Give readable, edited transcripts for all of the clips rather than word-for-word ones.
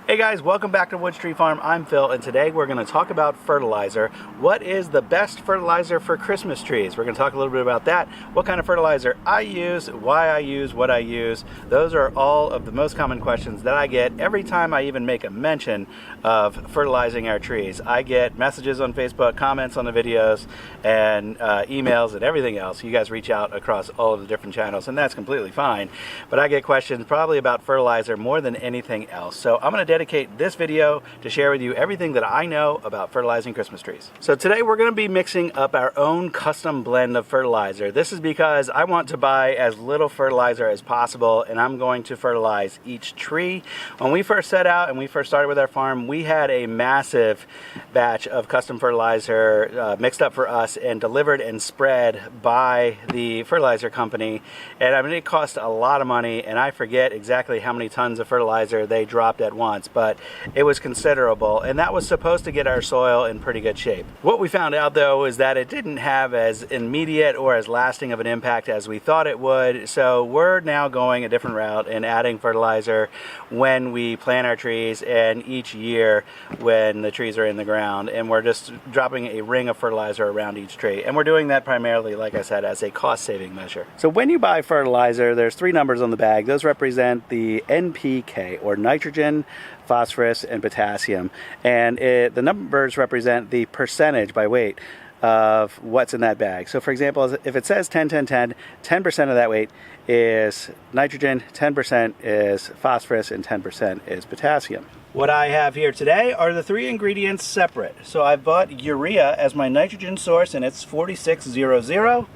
Hey guys, welcome back to Woods Tree Farm. I'm Phil, and today we're going to talk about fertilizer. What is the best fertilizer for Christmas trees? We're going to talk a little bit about that, what kind of fertilizer I use, why I use what I use. Those are all of the most common questions that I get every time I even make a mention of fertilizing our trees. I get messages on Facebook, comments on the videos, and emails and everything else. You guys reach out across all of the different channels, and that's completely fine. But I get questions probably about fertilizer more than anything else. So I'm going to dedicate this video to share with you everything that I know about fertilizing Christmas trees. So today we're going to be mixing up our own custom blend of fertilizer. This is because I want to buy as little fertilizer as possible, and I'm going to fertilize each tree. When we first set out and we first started with our farm, we had a massive batch of custom fertilizer mixed up for us and delivered and spread by the fertilizer company. And I mean, it cost a lot of money, and I forget exactly how many tons of fertilizer they dropped at once, but it was considerable, and that was supposed to get our soil in pretty good shape. What we found out though is that it didn't have as immediate or as lasting of an impact as we thought it would, so we're now going a different route and adding fertilizer when we plant our trees and each year when the trees are in the ground, and we're just dropping a ring of fertilizer around each tree, and we're doing that primarily, like I said, as a cost-saving measure. So when you buy fertilizer, there's three numbers on the bag. Those represent the NPK, or nitrogen, phosphorus, and potassium, and the numbers represent the percentage by weight of what's in that bag. So for example, if it says 10 10 10, 10% of that weight is nitrogen, 10% is phosphorus, and 10% is potassium. What I have here today are the three ingredients separate. So I bought urea as my nitrogen source, and it's 4600.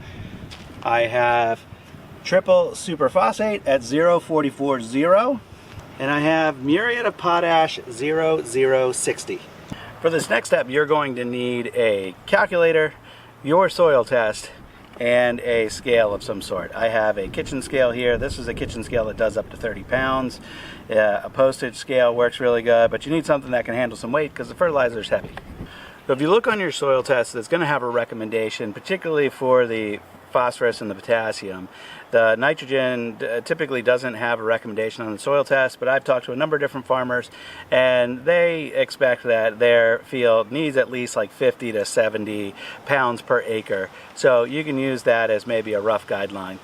I have triple superphosphate at 0.440, and I have muriate of potash 0.060. For this next step, you're going to need a calculator, your soil test, and a scale of some sort. I have a kitchen scale here. This is a kitchen scale that does up to 30 pounds. A postage scale works really good, but you need something that can handle some weight because the fertilizer is heavy. So if you look on your soil test, it's going to have a recommendation, particularly for the phosphorus and the potassium. The nitrogen typically doesn't have a recommendation on the soil test, but I've talked to a number of different farmers, and they expect that their field needs at least like 50 to 70 pounds per acre. So you can use that as maybe a rough guideline.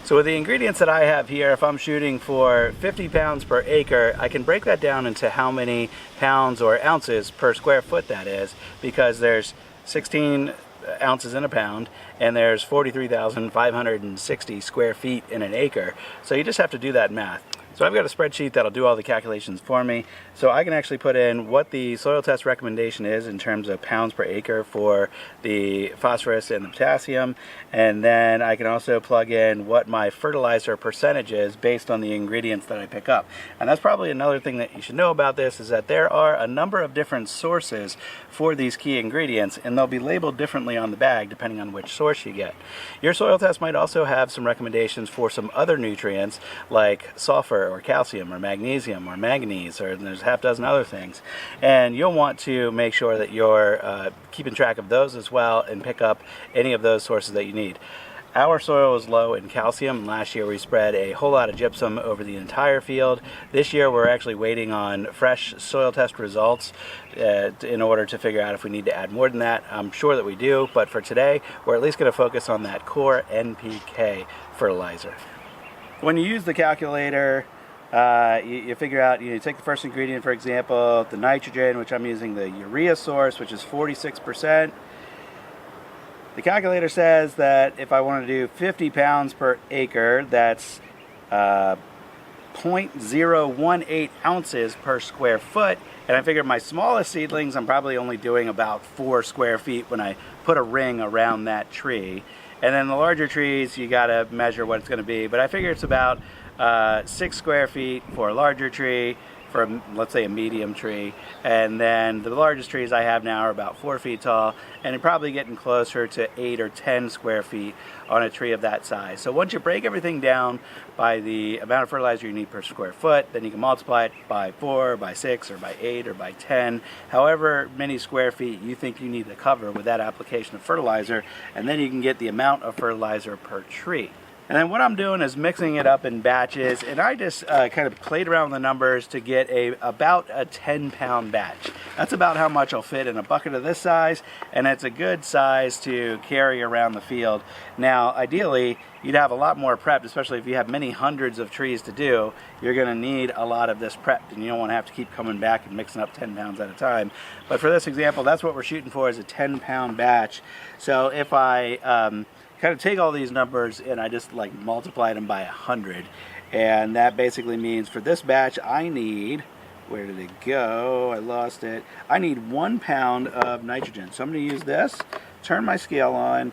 So with the ingredients that I have here, if I'm shooting for 50 pounds per acre, I can break that down into how many pounds or ounces per square foot that is, because there's 16 ounces in a pound, and there's 43,560 square feet in an acre. So you just have to do that math. So I've got a spreadsheet that'll do all the calculations for me, so I can actually put in what the soil test recommendation is in terms of pounds per acre for the phosphorus and the potassium, and then I can also plug in what my fertilizer percentage is based on the ingredients that I pick up. And that's probably another thing that you should know about this, is that there are a number of different sources for these key ingredients, and they'll be labeled differently on the bag depending on which source you get. Your soil test might also have some recommendations for some other nutrients like sulfur or calcium or magnesium or manganese, or there's a half dozen other things, and you'll want to make sure that you're keeping track of those as well and pick up any of those sources that you need. Our soil is low in calcium. Last year we spread a whole lot of gypsum over the entire field. This year we're actually waiting on fresh soil test results in order to figure out if we need to add more than that. I'm sure that we do, but for today we're at least going to focus on that core NPK fertilizer. When you use the calculator, you figure out, you take the first ingredient, for example, the nitrogen, which I'm using the urea source, which is 46%. The calculator says that if I want to do 50 pounds per acre, that's 0.018 ounces per square foot. And I figured my smallest seedlings, I'm probably only doing about 4 square feet when I put a ring around that tree. And then the larger trees, you got to measure what it's going to be. But I figure it's about 6 square feet for a larger tree, for let's say a medium tree, and then the largest trees I have now are about 4 feet tall, and you're probably getting closer to 8 or 10 square feet on a tree of that size. So once you break everything down by the amount of fertilizer you need per square foot, then you can multiply it by 4, by 6, or by 8, or by 10, however many square feet you think you need to cover with that application of fertilizer, and then you can get the amount of fertilizer per tree. And then what I'm doing is mixing it up in batches, and I just kind of played around with the numbers to get about a 10-pound batch. That's about how much will fit in a bucket of this size, and it's a good size to carry around the field. Now, ideally, you'd have a lot more prepped, especially if you have many hundreds of trees to do. You're going to need a lot of this prepped, and you don't want to have to keep coming back and mixing up 10 pounds at a time. But for this example, that's what we're shooting for, is a 10-pound batch. So if I kind of take all these numbers and I just like multiply them by 100, and that basically means for this batch I need, where did it go? I lost it. I need 1 pound of nitrogen. So I'm going to use this, turn my scale on,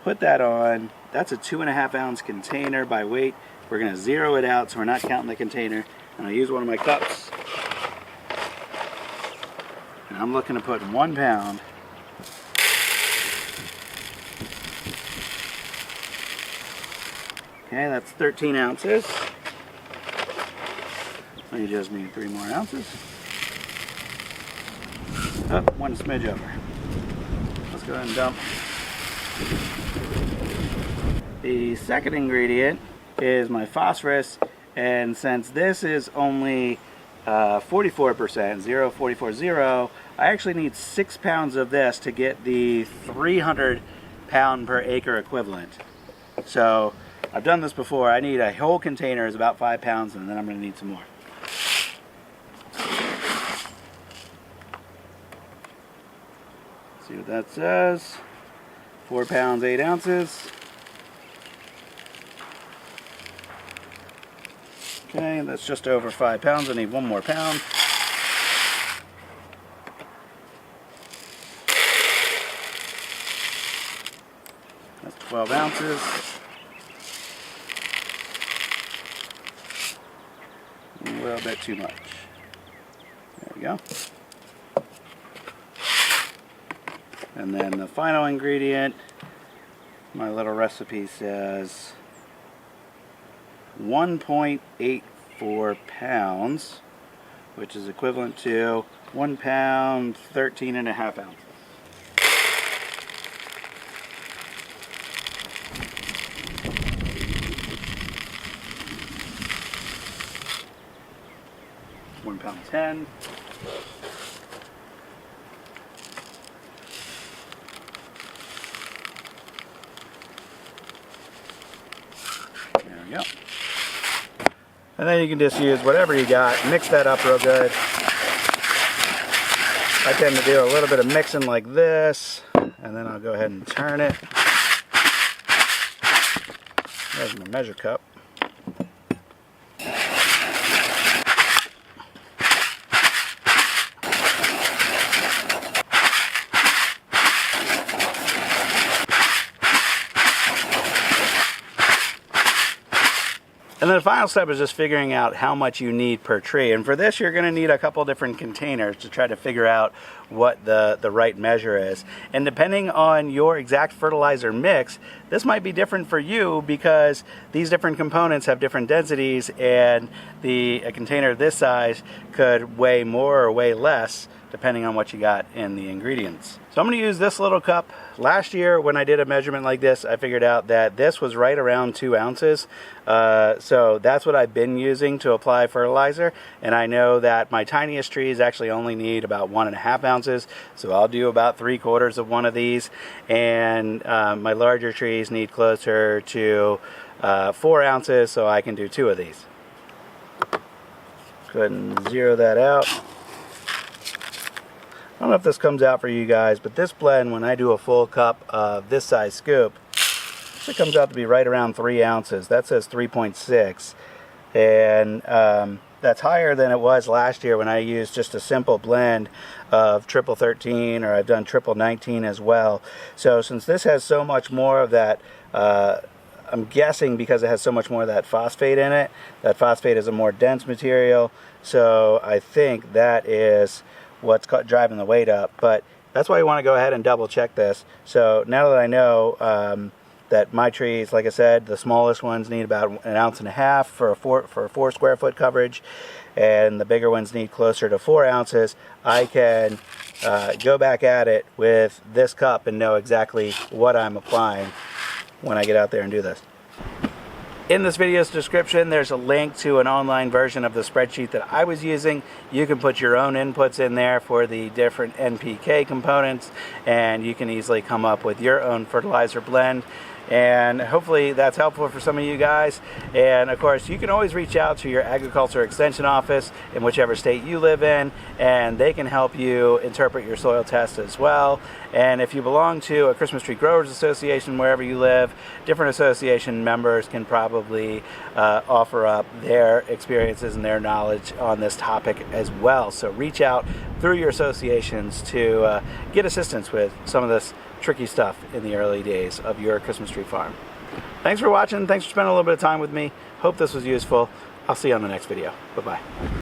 put that on. That's a 2.5 ounce container by weight. We're going to zero it out so we're not counting the container. And I use one of my cups. And I'm looking to put 1 pound. Okay, that's 13 ounces. So you just need 3 more ounces. Oh, one smidge over. Let's go ahead and dump. The second ingredient is my phosphorus, and since this is only 44%, 0.440, I actually need 6 pounds of this to get the 300 pound per acre equivalent. So I've done this before. I need a whole container is about 5 pounds, and then I'm going to need some more. See what that says. 4 pounds, 8 ounces. Okay, that's just over 5 pounds. I need 1 more pound. That's 12 ounces. A little bit too much. There we go. And then the final ingredient, my little recipe says 1.84 pounds, which is equivalent to 1 pound, 13.5 ounces. £1.10. There we go. And then you can just use whatever you got, mix that up real good. I tend to do a little bit of mixing like this, and then I'll go ahead and turn it. There's my measure cup. And then the final step is just figuring out how much you need per tree. And for this, you're going to need a couple different containers to try to figure out what the right measure is. And depending on your exact fertilizer mix, this might be different for you because these different components have different densities, and a container this size could weigh more or weigh less depending on what you got in the ingredients. So I'm going to use this little cup. Last year when I did a measurement like this, I figured out that this was right around 2 ounces. So that's what I've been using to apply fertilizer. And I know that my tiniest trees actually only need about 1.5 ounces. So I'll do about 3/4 of one of these. And my larger trees need closer to 4 ounces, so I can do 2 of these. Go ahead and zero that out. I don't know if this comes out for you guys, but this blend, when I do a full cup of this size scoop, it comes out to be right around 3 ounces. That says 3.6, and that's higher than it was last year when I used just a simple blend of triple 13, or I've done triple 19 as well. So since this has so much more of that, I'm guessing because it has so much more of that phosphate in it, that phosphate is a more dense material, so I think that is what's driving the weight up. But that's why you want to go ahead and double check this. So now that I know that my trees, like I said, the smallest ones need about 1.5 ounces for a 4 square foot coverage, and the bigger ones need closer to 4 ounces, I can go back at it with this cup and know exactly what I'm applying. when I get out there and do this. In this video's description, there's a link to an online version of the spreadsheet that I was using. You can put your own inputs in there for the different NPK components, and you can easily come up with your own fertilizer blend. And hopefully that's helpful for some of you guys. And of course, you can always reach out to your agriculture extension office in whichever state you live in, and they can help you interpret your soil test as well. And if you belong to a Christmas Tree Growers Association wherever you live, different association members can probably offer up their experiences and their knowledge on this topic as well. So reach out through your associations to get assistance with some of this tricky stuff in the early days of your Christmas tree farm. Thanks for watching. Thanks for spending a little bit of time with me. Hope this was useful. I'll see you on the next video. Bye-bye.